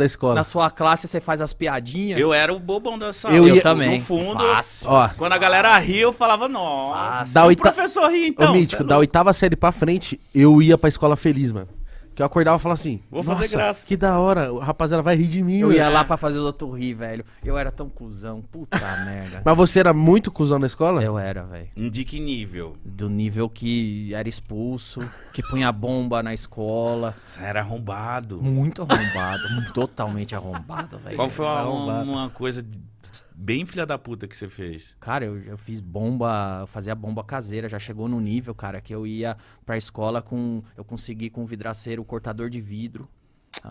da escola. Na sua classe você faz as piadinhas. Eu era o bobão da sala. Eu também. No fundo, Ó, quando a galera ria, eu falava, nossa. Da E o oita- professor ria, então. ô, Mítico, cê é da louco. 8ª série pra frente, eu ia pra escola feliz, mano. Que eu acordava e falava assim, Vou fazer nossa, graça. que da hora, o rapaziada vai rir de mim, Eu velho. ia lá pra fazer o outro rir, velho. Eu era tão cuzão. Puta merda. Mas você era muito cuzão na escola? Eu era, velho. De que nível? Do nível que era expulso, que punha bomba na escola. Você era arrombado. Muito arrombado. Totalmente arrombado, velho. Qual foi arrombado. uma coisa bem filha da puta que você fez? Cara, eu fiz bomba, eu fazia bomba caseira, já chegou no nível, cara, que eu ia pra escola eu consegui com um vidraceiro, cortador de vidro.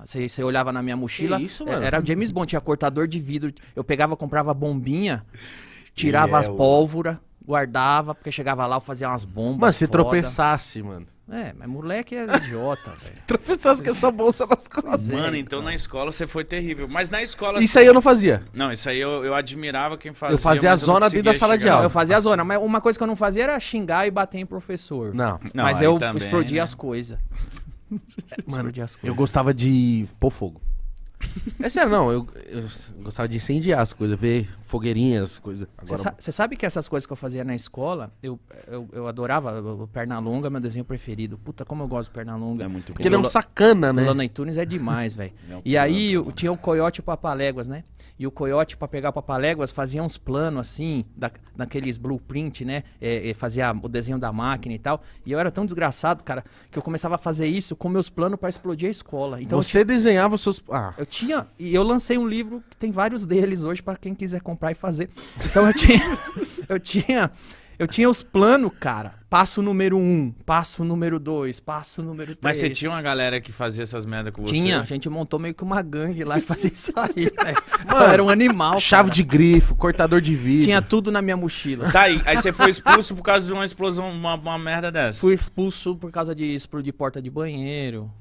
Você olhava na minha mochila, Que isso, mano? era o James Bond, tinha cortador de vidro, eu pegava, comprava bombinha, tirava Ele é as pólvoras, guardava, porque chegava lá, eu fazia umas bombas. Mano, se foda. tropeçasse, mano. É, mas moleque é idiota, velho. Tropeçasse com essa bolsa nas costas. Mano, então na escola você foi terrível. Mas na escola... Isso aí eu não fazia. Não, isso aí eu admirava quem fazia. Eu fazia a mas não zona dentro da conseguia sala de chegar. aula. Eu fazia a zona, mas uma coisa que eu não fazia era xingar e bater em professor. Não. Não, mas aí eu também, explodia né? as coisas. Explodia as Eu coisas. gostava de pôr fogo. É sério, não, eu gostava de incendiar as coisas, ver fogueirinhas, coisas. Agora, Você sabe que essas coisas que eu fazia na escola, eu adorava o Pernalonga, meu desenho preferido. Puta, como eu gosto do Pernalonga. É muito porque ele é um sacana, né? O Looney Tunes é demais, velho. É um E aí pilantra, tinha o Coiote e o Papaléguas, né? E o Coiote, pra pegar o Papaléguas, fazia uns planos assim, daqueles blueprint, né? Fazia o desenho da máquina e tal. E eu era tão desgraçado, cara, que eu começava a fazer isso com meus planos pra explodir a escola. Então Você desenhava os seus... Ah, eu tinha, e eu lancei um livro que tem vários deles hoje pra quem quiser comprar e fazer. Então eu tinha os planos, cara. Passo número 1, passo número 2, passo número 3. Mas você tinha uma galera que fazia essas merdas com você? Tinha, a gente montou meio que uma gangue lá e fazia isso aí, velho. Mano, era um animal, chave cara. de grifo, cortador de vidro. Tinha tudo na minha mochila. Tá aí você foi expulso por causa de uma explosão, uma merda dessa. Fui expulso por causa de explodir porta de banheiro.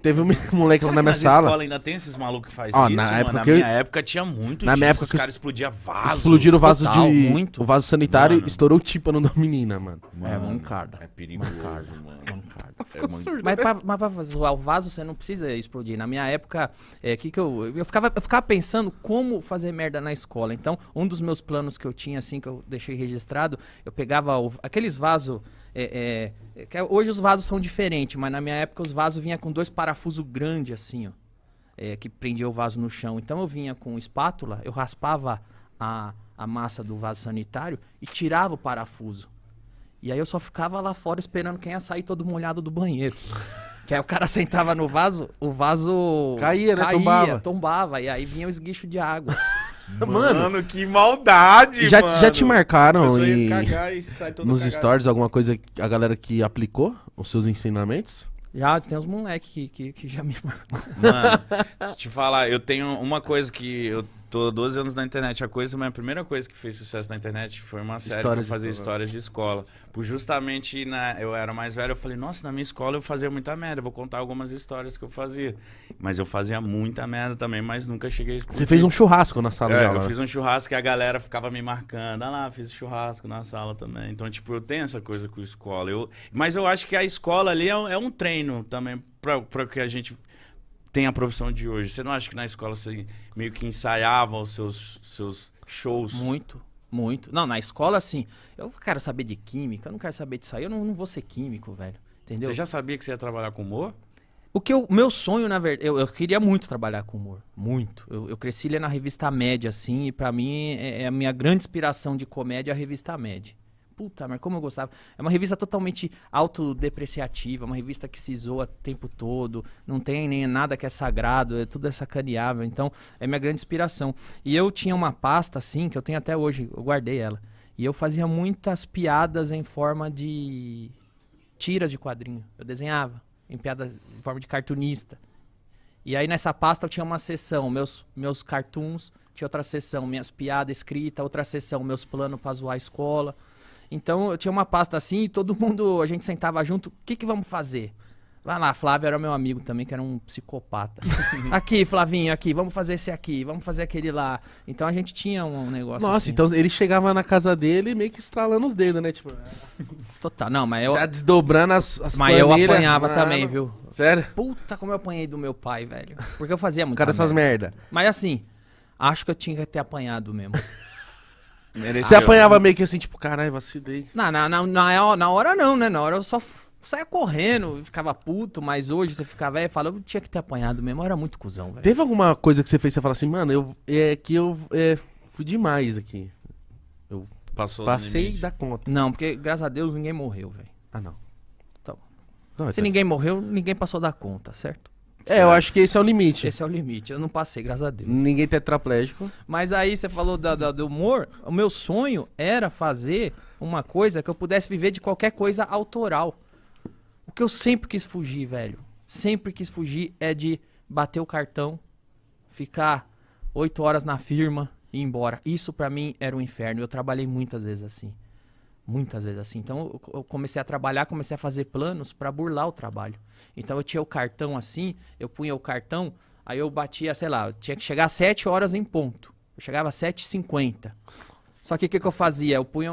Teve um moleque lá Será na que minha nas sala. escolas ainda tem esses malucos que faz Ó, isso, na mano? época Na que eu- minha época tinha muito Na disso. minha época Os que caras explodiam vaso. Explodiram o vaso Total, de... muito. O vaso sanitário Mano. estourou o tímpano da menina, mano. É, mancada. É perigoso, mano. Mancada. É muito... Mas pra zoar o vaso, você não precisa explodir. Na minha época, eu ficava pensando como fazer merda na escola. Então, um dos meus planos que eu tinha, assim, que eu deixei registrado, eu pegava aqueles vasos... hoje os vasos são diferentes, mas na minha época os vasos vinham com 2 parafusos grandes, assim, ó. Que prendia o vaso no chão. Então eu vinha com espátula, eu raspava a massa do vaso sanitário e tirava o parafuso. E aí eu só ficava lá fora esperando quem ia sair todo molhado do banheiro. Que aí o cara sentava no vaso, o vaso Caía, né? Tombava. E aí vinha o esguicho de água. Mano, que maldade, Já, mano. já te A marcaram pessoa ia e... cagar e sai todo nos cagado. stories alguma coisa, a galera que aplicou os seus ensinamentos? Já tem uns moleques que já me marcou. Mano, deixa eu te falar, eu tenho uma coisa que eu tô 12 anos na internet. A primeira coisa que fez sucesso na internet foi uma série Histórias que eu fazia de escola. histórias de escola. Por justamente, eu era mais velho, eu falei, nossa, na minha escola eu fazia muita merda, eu vou contar algumas histórias que eu fazia. Mas eu fazia muita merda também, mas nunca cheguei a explodir. Você fez um churrasco na sala de aula, Eu né? fiz um churrasco e a galera ficava me marcando. Ah lá, fiz churrasco na sala também. Então, tipo, eu tenho essa coisa com a escola. Mas eu acho que a escola ali é um treino também para que a gente tenha a profissão de hoje. Você não acha que na escola você meio que ensaiava os seus shows? Muito, muito. Não, na escola, assim, eu quero saber de química, eu não quero saber disso aí, eu não vou ser químico, velho. Entendeu? Você já sabia que você ia trabalhar com humor? Meu sonho, na verdade, eu queria muito trabalhar com humor, muito. Eu cresci lendo a revista Média, assim, e pra mim é a minha grande inspiração de comédia, a revista Média. Puta, mas como eu gostava. É uma revista totalmente autodepreciativa, uma revista que se zoa o tempo todo, não tem nem nada que é sagrado, tudo é sacaneável. Então, é minha grande inspiração. E eu tinha uma pasta, assim, que eu tenho até hoje, eu guardei ela. E eu fazia muitas piadas em forma de tiras de quadrinho. Eu desenhava em forma de cartunista. E aí nessa pasta eu tinha uma seção, meus cartoons, tinha outra seção, minhas piadas escritas, outra seção, meus planos pra zoar a escola. Então eu tinha uma pasta assim e todo mundo, a gente sentava junto, o que vamos fazer? Vai lá, Flávio era meu amigo também, que era um psicopata. Aqui, Flavinho, aqui, vamos fazer esse aqui, vamos fazer aquele lá. Então a gente tinha um negócio Nossa, assim. então ele chegava na casa dele meio que estralando os dedos, né? Tipo, Total, não, mas eu... já desdobrando as Mas eu planilhas, apanhava mano. também, viu? Sério? Puta, como eu apanhei do meu pai, velho. Porque eu fazia Por muito causa dessas merda. Mas assim, acho que eu tinha que ter apanhado mesmo. Mereceu. Você apanhava meio que assim, tipo, caralho, vacilei. Na hora não, né? Na hora eu só saia correndo, ficava puto, mas hoje você fica velho e fala, eu tinha que ter apanhado mesmo, eu era muito cuzão, velho. Teve alguma coisa que você fez, você fala assim, mano, eu fui demais aqui. Eu Passou do passei limite. da conta. Não, porque graças a Deus ninguém morreu, velho. Ah, não. Então, Não, se tá- ninguém morreu, ninguém passou da conta, certo? eu acho que esse é o limite. Esse é o limite, eu não passei, graças a Deus. Ninguém tetraplégico. Mas aí você falou do humor, o meu sonho era fazer uma coisa que eu pudesse viver de qualquer coisa autoral. O que eu sempre quis fugir, velho, sempre quis fugir é de bater o cartão, ficar 8 horas na firma e ir embora. Isso pra mim era um inferno, eu trabalhei muitas vezes assim. Muitas vezes assim. Então eu comecei a trabalhar, comecei a fazer planos pra burlar o trabalho. Então eu tinha o cartão assim, eu punha o cartão, aí eu batia, sei lá, eu tinha que chegar às 7 horas em ponto. Eu chegava às 7h50. Só que o que eu fazia? Eu punha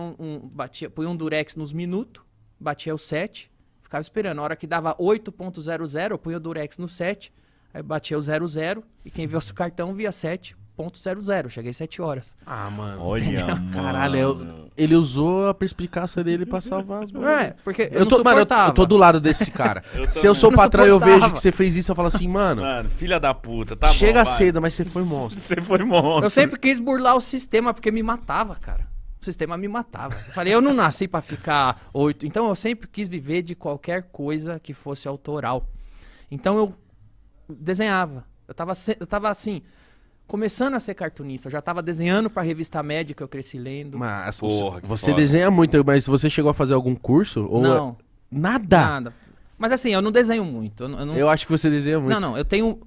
punha um durex nos minutos, batia o 7, ficava esperando. Na hora que dava 8.00, eu punha o durex no 7, aí batia o 00 e quem viu o cartão via 7.00. Cheguei às 7 horas. Ah, mano. Olha, mano. Caralho, ele usou a perspicácia dele pra salvar as Porque eu, Eu não tô, mano, suportava. eu tô do lado desse cara. Eu Se eu sou Não patrão e eu suportava. vejo que você fez isso, eu falo assim, mano, Mano, filha da puta, tá chega bom, vai. cedo, mas você foi monstro. Você foi monstro. Eu sempre quis burlar o sistema porque me matava, cara. O sistema me matava. Eu falei, eu não nasci pra ficar 8. Então eu sempre quis viver de qualquer coisa que fosse autoral. Então eu desenhava. Eu tava assim, começando a ser cartunista. Eu já tava desenhando pra revista médica, eu cresci lendo. Mas Porra, que você foda. desenha muito, mas você chegou a fazer algum curso? Ou Não, Nada? nada. Mas assim, eu não desenho muito. Eu não, Eu acho que você desenha muito. não, eu tenho...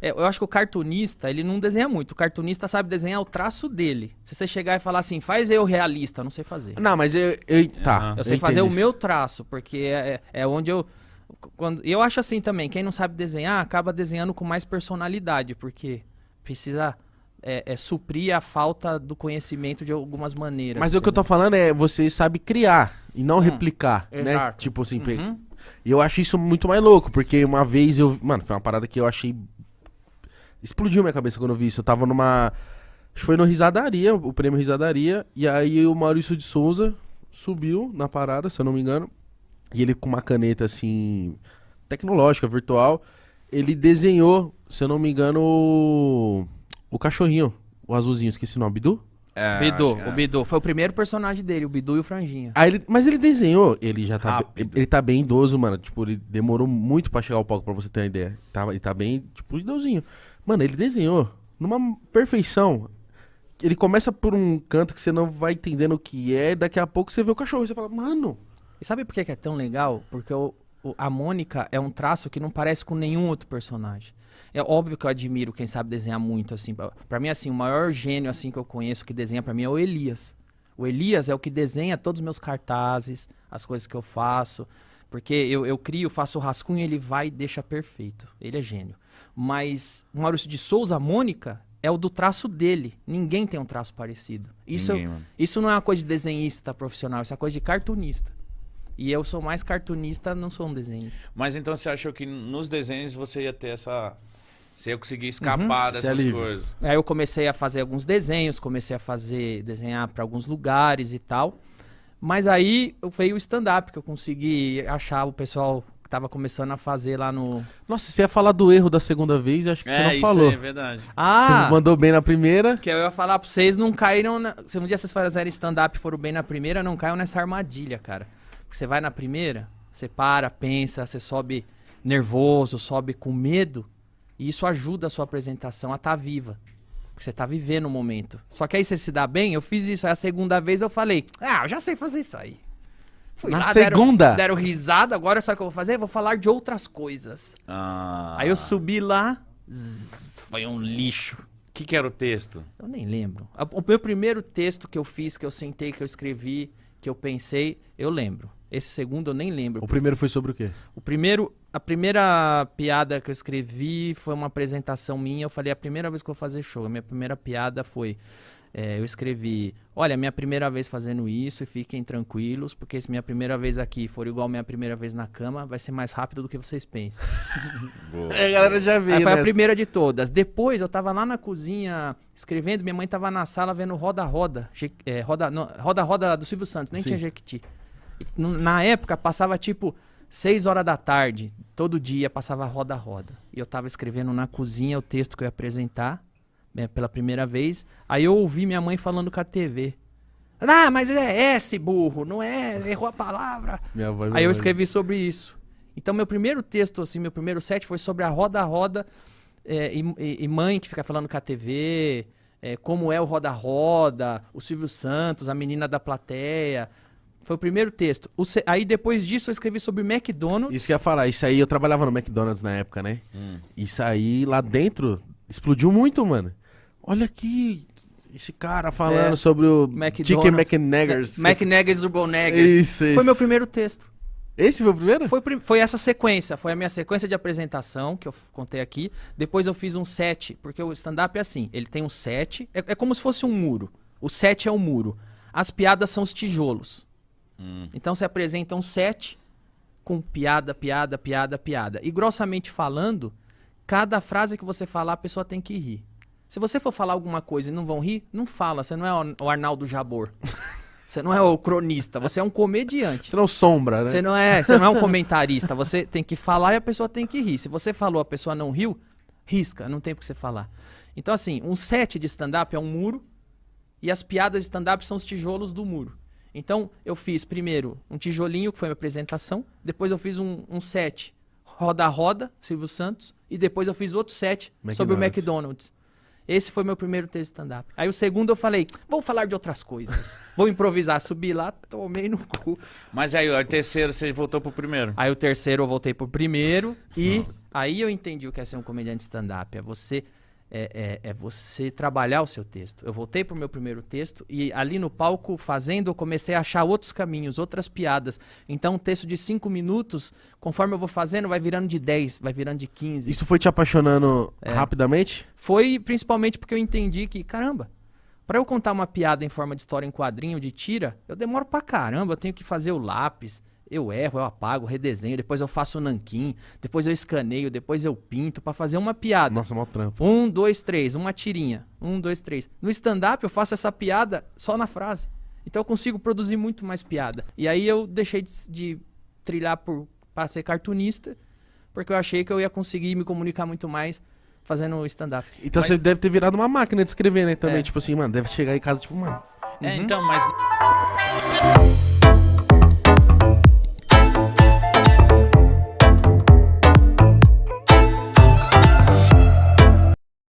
eu acho que o cartunista, ele não desenha muito. O cartunista sabe desenhar o traço dele. Se você chegar e falar assim, faz eu realista, eu não sei fazer. Não, mas tá. Aham. Eu sei fazer entendo o isso. meu traço, porque é onde eu... eu acho assim também, quem não sabe desenhar, acaba desenhando com mais personalidade, porque precisa suprir a falta do conhecimento de algumas maneiras. Mas o que eu tô entendeu? falando é, você sabe criar e não replicar, né? exato. Tipo assim, Uhum. e eu acho isso muito mais louco, porque uma vez mano, foi uma parada que eu achei, explodiu minha cabeça quando eu vi isso. Eu tava numa, acho que foi no Risadaria, o prêmio Risadaria, e aí o Maurício de Souza subiu na parada, se eu não me engano, e ele com uma caneta assim, tecnológica, virtual, ele desenhou, se eu não me engano, o cachorrinho, o azulzinho, esqueci o nome, Bidu? É, Bidu, acho que é. o Bidu. Foi o primeiro personagem dele, o Bidu e o Franjinha. Mas ele desenhou, ele já tá. Rápido. Ele tá bem idoso, mano. Tipo, ele demorou muito pra chegar ao palco, pra você ter uma ideia. Ele tá bem, tipo, idosinho. Mano, ele desenhou numa perfeição. Ele começa por um canto que você não vai entendendo o que é, daqui a pouco você vê o cachorro e você fala, mano. E sabe por que é tão legal? Porque a Mônica é um traço que não parece com nenhum outro personagem. É óbvio que eu admiro quem sabe desenhar muito, assim. Pra mim, assim, o maior gênio, assim, que eu conheço que desenha pra mim é o Elias. O Elias é o que desenha todos os meus cartazes, as coisas que eu faço. Porque eu crio, faço o rascunho e ele vai e deixa perfeito. Ele é gênio. Mas o Maurício de Souza, a Mônica, é o do traço dele. Ninguém tem um traço parecido. Ninguém, mano. Isso não é uma coisa de desenhista profissional, isso é uma coisa de cartunista. E eu sou mais cartunista, não sou um desenhista. Mas então você achou que nos desenhos você ia ter essa... Você ia conseguir escapar Você é dessas livre. coisas. Aí eu comecei a fazer alguns desenhos, comecei a desenhar para alguns lugares e tal. Mas aí veio o stand-up, que eu consegui achar o pessoal que tava começando a fazer lá no... Nossa, você ia falar do erro da segunda vez e acho que você não isso falou. aí é verdade. Você mandou bem na primeira. Que eu ia falar pra vocês, não caíram... Se um dia vocês fazerem stand-up e foram bem na primeira, não caiam nessa armadilha, cara. Porque você vai na primeira, você para, pensa, você sobe nervoso, sobe com medo, e isso ajuda a sua apresentação a estar viva. Porque você tá vivendo o momento. Só que aí você se dá bem, eu fiz isso. Aí a segunda vez eu falei, eu já sei fazer isso aí. Fui Na lá, segunda? deram risada, agora sabe o que eu vou fazer? Vou falar de outras coisas. Ah. Aí eu subi lá, foi um lixo. O que era o texto? Eu nem lembro. O meu primeiro texto que eu fiz, que eu sentei, que eu escrevi, que eu pensei, eu lembro. Esse segundo eu nem lembro. O primeiro foi sobre o quê? O primeiro, A primeira piada que eu escrevi foi uma apresentação minha. Eu falei, a primeira vez que eu vou fazer show. A minha primeira piada foi... eu escrevi, olha, minha primeira vez fazendo isso e fiquem tranquilos, porque se minha primeira vez aqui for igual minha primeira vez na cama, vai ser mais rápido do que vocês pensam. Boa. A galera já veio, Aí foi né? a primeira de todas. Depois eu tava lá na cozinha escrevendo, minha mãe tava na sala vendo Roda-Roda. Roda-Roda do Silvio Santos, nem Sim. tinha Jequiti. Na época passava tipo 6 horas da tarde, todo dia passava Roda-Roda. E eu tava escrevendo na cozinha o texto que eu ia apresentar, né, pela primeira vez. Aí eu ouvi minha mãe falando com a TV. Ah, mas é S, burro, não é, errou a palavra. Minha avó e minha Aí eu mãe. escrevi sobre isso. Então, meu primeiro texto, assim, meu primeiro set foi sobre a Roda-Roda e mãe que fica falando com a TV, como é o Roda-Roda, o Silvio Santos, a menina da plateia. Foi o primeiro texto. Aí, depois disso, eu escrevi sobre McDonald's. Isso que eu ia falar, isso aí eu trabalhava no McDonald's na época, né? Isso aí lá dentro explodiu muito, mano. Olha aqui, esse cara falando sobre o Chicken McNuggets. McNuggets Double Nuggets. Isso. Foi meu primeiro texto. Esse foi o primeiro? Foi essa sequência, foi a minha sequência de apresentação, que eu contei aqui. Depois eu fiz um set, porque o stand-up é assim, ele tem um set, é como se fosse um muro. O set é o muro. As piadas são os tijolos. Então você apresenta um set com piada, piada, piada, piada. E grossamente falando, cada frase que você falar, a pessoa tem que rir. Se você for falar alguma coisa e não vão rir, não fala. Você não é o Arnaldo Jabor. Você não é o cronista. Você é um comediante. Você não sombra, né? Você não é um comentarista. Você tem que falar e a pessoa tem que rir. Se você falou, a pessoa não riu, risca. Não tem por que você falar. Então, assim, um set de stand-up é um muro e as piadas de stand-up são os tijolos do muro. Então, eu fiz primeiro um tijolinho, que foi a minha apresentação. Depois eu fiz um set Roda-Roda, Silvio Santos. E depois eu fiz outro set sobre o McDonald's. Esse foi meu primeiro texto de stand-up. Aí o segundo eu falei, vou falar de outras coisas. Vou improvisar. Subi lá, tomei no cu. Mas aí, o terceiro, você voltou pro primeiro. Aí o terceiro eu voltei pro primeiro. E aí eu entendi o que é ser um comediante de stand-up. É você trabalhar o seu texto. Eu voltei pro meu primeiro texto e ali no palco, fazendo, eu comecei a achar outros caminhos, outras piadas. Então um texto de 5 minutos, conforme eu vou fazendo, vai virando de 10, vai virando de 15. Isso foi te apaixonando rapidamente? Foi principalmente porque eu entendi que, caramba, pra eu contar uma piada em forma de história em quadrinho, de tira, eu demoro pra caramba, eu tenho que fazer o lápis. Eu erro, eu apago, redesenho, depois eu faço o nanquim, depois eu escaneio, depois eu pinto pra fazer uma piada. Nossa, mal trampo. 1, 2, 3, uma tirinha. 1, 2, 3. No stand-up eu faço essa piada só na frase. Então eu consigo produzir muito mais piada. E aí eu deixei de trilhar para ser cartunista, porque eu achei que eu ia conseguir me comunicar muito mais fazendo stand-up. Então você deve ter virado uma máquina de escrever, né? Também, tipo assim, mano, deve chegar em casa, tipo, mano... Então, mas...